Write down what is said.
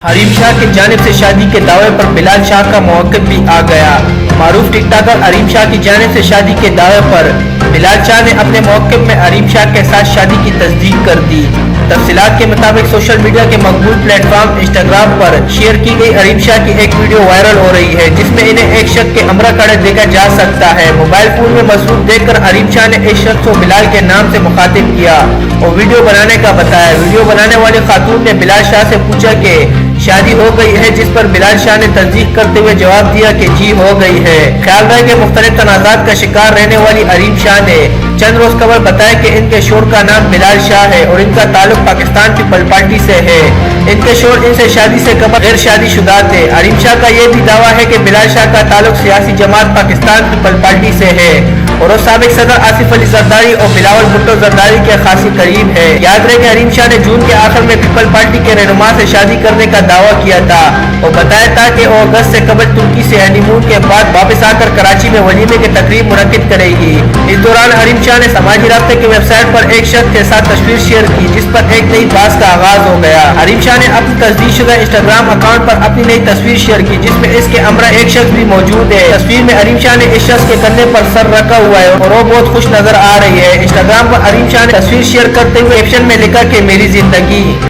حریم شاہ کی جانب سے شادی کے دعوے پر بلال شاہ کا موقف بھی آ گیا۔ معروف ٹک ٹاکر حریم شاہ کی جانب سے شادی کے دعوے پر بلال شاہ نے اپنے موقف میں حریم شاہ کے ساتھ شادی کی تصدیق کر دی۔ تفصیلات کے مطابق سوشل میڈیا کے مقبول پلیٹ فارم انسٹاگرام پر شیئر کی گئی حریم شاہ کی ایک ویڈیو وائرل ہو رہی ہے، جس میں انہیں ایک شخص کے امرا کھڑے دیکھا جا سکتا ہے۔ موبائل فون میں مصروف دیکھ کر حریم شاہ نے اس شخص کو بلال کے نام سے مخاطب کیا اور ویڈیو بنانے کا بتایا۔ ویڈیو بنانے والی خاتون نے بلال شاہ سے پوچھا کہ شادی ہو گئی ہے، جس پر بلال شاہ نے تصدیق کرتے ہوئے جواب دیا کہ جی ہو گئی ہے۔ خیال رہے کہ مختلف تنازعات کا شکار رہنے والی حریم شاہ نے چند روز قبل بتایا کہ ان کے شوہر کا نام بلال شاہ ہے اور ان کا تعلق پاکستان پیپل پارٹی سے ہے۔ ان کے شوہر ان سے شادی سے قبل غیر شادی شدہ تھے۔ حریم شاہ کا یہ بھی دعویٰ ہے کہ بلال شاہ کا تعلق سیاسی جماعت پاکستان پیپل پارٹی سے ہے اور وہ سابق صدر آصف علی زرداری اور بلاول بھٹو زرداری کے خاصی قریب ہے۔ یاد رہے کہ حریم شاہ نے جون کے آخر میں پیپل پارٹی کے رہنما سے شادی کرنے کا دعویٰ کیا تھا اور بتایا تھا کہ وہ اگست سے قبل ترکی سے ہنی مون کے بعد واپس آ کر کراچی میں ولیمے کی تقریب منعقد کرے گی۔ اس دوران حریم شاہ نے سماجی رابطے کی ویب سائٹ پر ایک شخص کے ساتھ تصویر شیئر کی، جس پر ایک نئی بحث کا آغاز ہو گیا۔ حریم شاہ نے اپنی تصدیق شدہ انسٹاگرام اکاؤنٹ پر اپنی نئی تصویر شیئر کی، جس میں اس کے ہمراہ ایک شخص بھی موجود ہے۔ تصویر میں حریم شاہ نے اس شخص کے کندھے پر سر رکھا ہوا ہے اور وہ بہت خوش نظر آ رہی ہے۔ انسٹاگرام پر حریم شاہ نے تصویر شیئر کرتے ہوئے کیپشن میں لکھا کہ میری زندگی